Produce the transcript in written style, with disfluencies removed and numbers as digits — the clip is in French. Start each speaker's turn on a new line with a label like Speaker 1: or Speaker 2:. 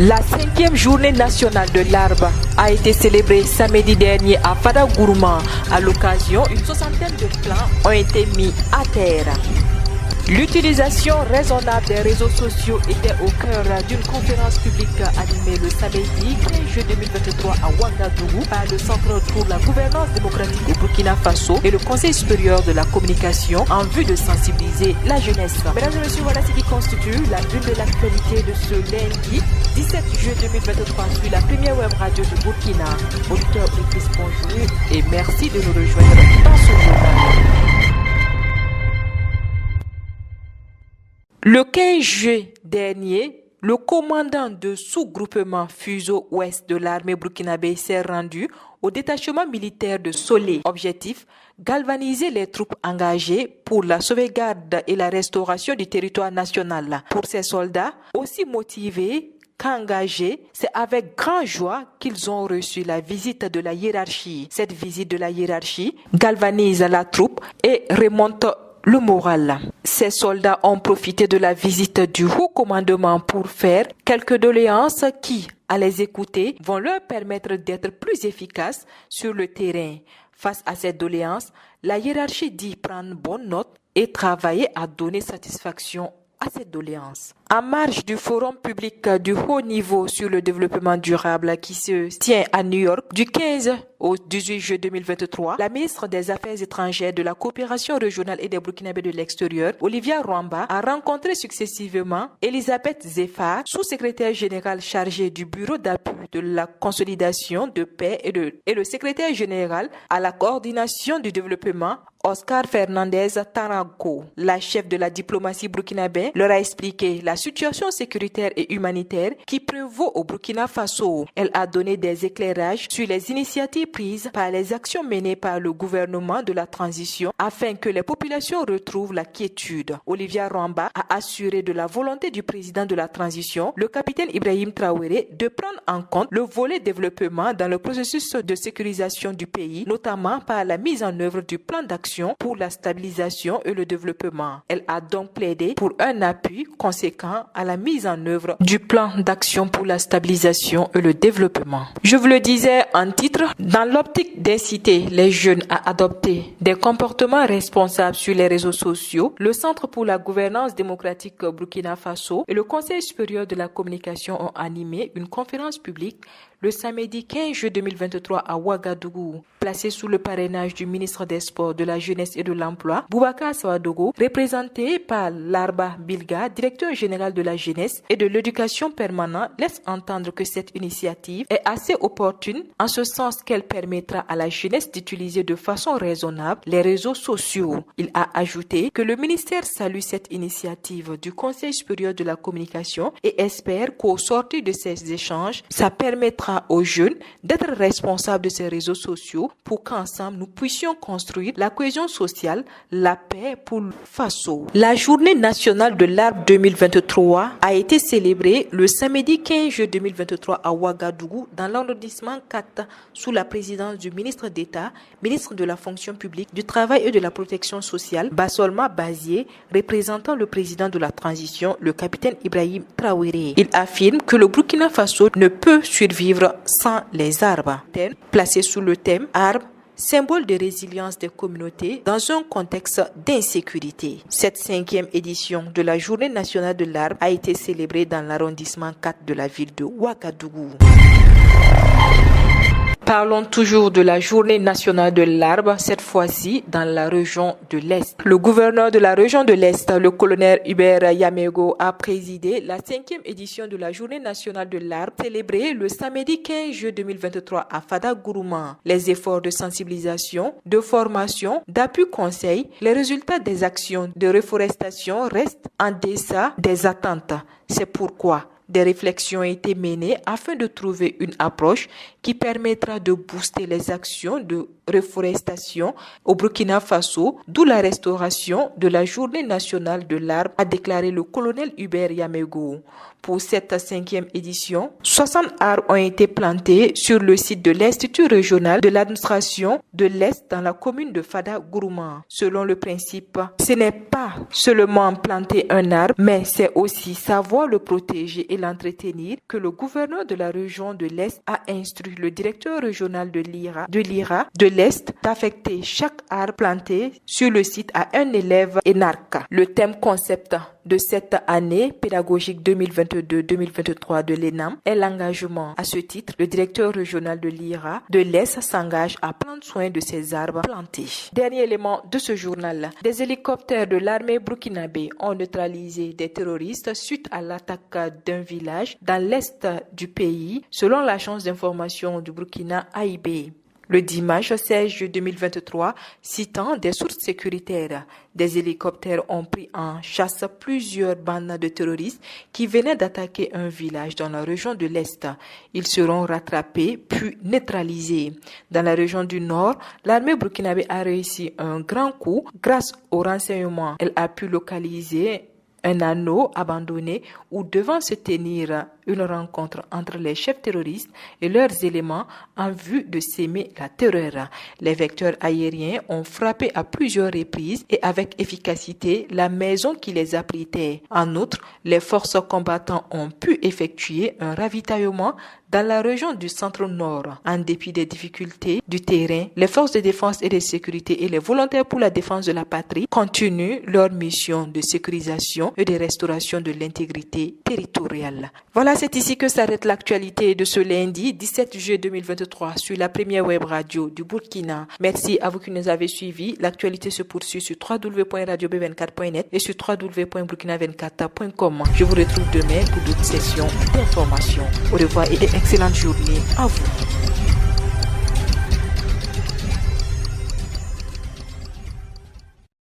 Speaker 1: La 5e journée nationale de l'arbre a été célébrée samedi dernier à Fadagourma. À l'occasion, une soixantaine de plants ont été mis à terre. L'utilisation raisonnable des réseaux sociaux était au cœur d'une conférence publique animée le samedi 15 juillet 2023 à Ouagadougou par le Centre pour la gouvernance démocratique au Burkina Faso et le Conseil supérieur de la communication en vue de sensibiliser la jeunesse. Mesdames et messieurs, voilà ce qui constitue la une de l'actualité de ce lundi 17 juillet 2023 sur la première web radio de Burkina. Auditeurs et bonjour et merci de nous rejoindre dans ce journal. Le 15 juillet dernier, le commandant de sous-groupement Fuso Ouest de l'armée burkinabé s'est rendu au détachement militaire de Solé. Objectif, galvaniser les troupes engagées pour la sauvegarde et la restauration du territoire national. Pour ces soldats, aussi motivés qu'engagés, c'est avec grande joie qu'ils ont reçu la visite de la hiérarchie. Cette visite de la hiérarchie galvanise la troupe et remonte le moral. Ces soldats ont profité de la visite du haut commandement pour faire quelques doléances qui, à les écouter, vont leur permettre d'être plus efficaces sur le terrain. Face à ces doléances, la hiérarchie dit prendre bonne note et travailler à donner satisfaction à ces doléances. En marge du forum public du haut niveau sur le développement durable qui se tient à New York du 15 au 18 juillet 2023, la ministre des Affaires étrangères, de la coopération régionale et des Burkinabés de l'extérieur, Olivia Rwamba, a rencontré successivement Elisabeth Zeffar, sous-secrétaire générale chargée du bureau d'appui de la consolidation de paix et le secrétaire général à la coordination du développement, Oscar Fernandez Tarango. La chef de la diplomatie burkinabé leur a expliqué la situation sécuritaire et humanitaire qui prévaut au Burkina Faso. Elle a donné des éclairages sur les initiatives prises par les actions menées par le gouvernement de la transition afin que les populations retrouvent la quiétude. Olivia Rwamba a assuré de la volonté du président de la transition, le capitaine Ibrahim Traoré, de prendre en compte le volet développement dans le processus de sécurisation du pays, notamment par la mise en œuvre du plan d'action pour la stabilisation et le développement. Elle a donc plaidé pour un appui conséquent à la mise en œuvre du plan d'action pour la stabilisation et le développement. Je vous le disais en titre, dans l'optique d'inciter les jeunes à adopter des comportements responsables sur les réseaux sociaux, le Centre pour la gouvernance démocratique Burkina Faso et le Conseil supérieur de la communication ont animé une conférence publique le samedi 15 juillet 2023 à Ouagadougou, placé sous le parrainage du ministre des Sports, de la Jeunesse et de l'Emploi, Boubacar Sawadogo, représenté par Larba Bilga, directeur général de la Jeunesse et de l'Éducation permanente, laisse entendre que cette initiative est assez opportune en ce sens qu'elle permettra à la jeunesse d'utiliser de façon raisonnable les réseaux sociaux. Il a ajouté que le ministère salue cette initiative du Conseil supérieur de la communication et espère qu'au sortir de ces échanges, ça permettra aux jeunes d'être responsables de ces réseaux sociaux pour qu'ensemble nous puissions construire la cohésion sociale, la paix pour le Faso. La journée nationale de l'arbre 2023 a été célébrée le samedi 15 juillet 2023 à Ouagadougou dans l'arrondissement 4 sous la présidence du ministre d'État, ministre de la fonction publique, du travail et de la protection sociale, Bassolma Bazié, représentant le président de la transition, le capitaine Ibrahim Traoré. Il affirme que le Burkina Faso ne peut survivre sans les arbres. Placé sous le thème arbres, symbole de résilience des communautés dans un contexte d'insécurité. Cette 5e édition de la Journée nationale de l'arbre a été célébrée dans l'arrondissement 4 de la ville de Ouagadougou. Parlons toujours de la journée nationale de l'arbre, cette fois-ci dans la région de l'Est. Le gouverneur de la région de l'Est, le colonel Hubert Yamego, a présidé la 5e édition de la journée nationale de l'arbre, célébrée le samedi 15 juillet 2023 à Fadagourma. Les efforts de sensibilisation, de formation, d'appui conseil, les résultats des actions de reforestation restent en deçà des attentes. C'est pourquoi des réflexions ont été menées afin de trouver une approche qui permettra de booster les actions de reforestation au Burkina Faso, d'où la restauration de la Journée nationale de l'arbre, a déclaré le colonel Hubert Yamego. Pour cette 5e édition, 60 arbres ont été plantés sur le site de l'Institut régional de l'administration de l'Est dans la commune de Fada-Gourma. Selon le principe, ce n'est pas seulement planter un arbre, mais c'est aussi savoir le protéger et l'entretenir que le gouverneur de la région de l'Est a instruit le directeur régional de l'Est d'affecter chaque arbre planté sur le site à un élève énarque. Le thème concept de cette année pédagogique 2022-2023 de l'ENAM est l'engagement. À ce titre, le directeur régional de l'Est s'engage à prendre soin de ces arbres plantés. Dernier élément de ce journal, des hélicoptères de l'armée burkinabé ont neutralisé des terroristes suite à l'attaque d'un village dans l'est du pays, selon l'agence d'information du Burkina AIB. Le dimanche 16 juillet 2023, citant des sources sécuritaires, des hélicoptères ont pris en chasse plusieurs bandes de terroristes qui venaient d'attaquer un village dans la région de l'Est. Ils seront rattrapés puis neutralisés. Dans la région du Nord, l'armée burkinabé a réussi un grand coup grâce aux renseignements. Elle a pu localiser un anneau abandonné où devant se tenir une rencontre entre les chefs terroristes et leurs éléments en vue de s'aimer la terreur. Les vecteurs aériens ont frappé à plusieurs reprises et avec efficacité la maison qui les abritait. En outre, les forces combattantes ont pu effectuer un ravitaillement dans la région du centre-nord. En dépit des difficultés du terrain, les forces de défense et de sécurité et les volontaires pour la défense de la patrie continuent leur mission de sécurisation et de restauration de l'intégrité territoriale. Voilà, c'est ici que s'arrête l'actualité de ce lundi 17 juillet 2023 sur la première web radio du Burkina. Merci à vous qui nous avez suivis. L'actualité se poursuit sur www.radiob24.net et sur www.burkina24.com. Je vous retrouve demain pour d'autres sessions d'information. Au revoir et excellente journée à vous.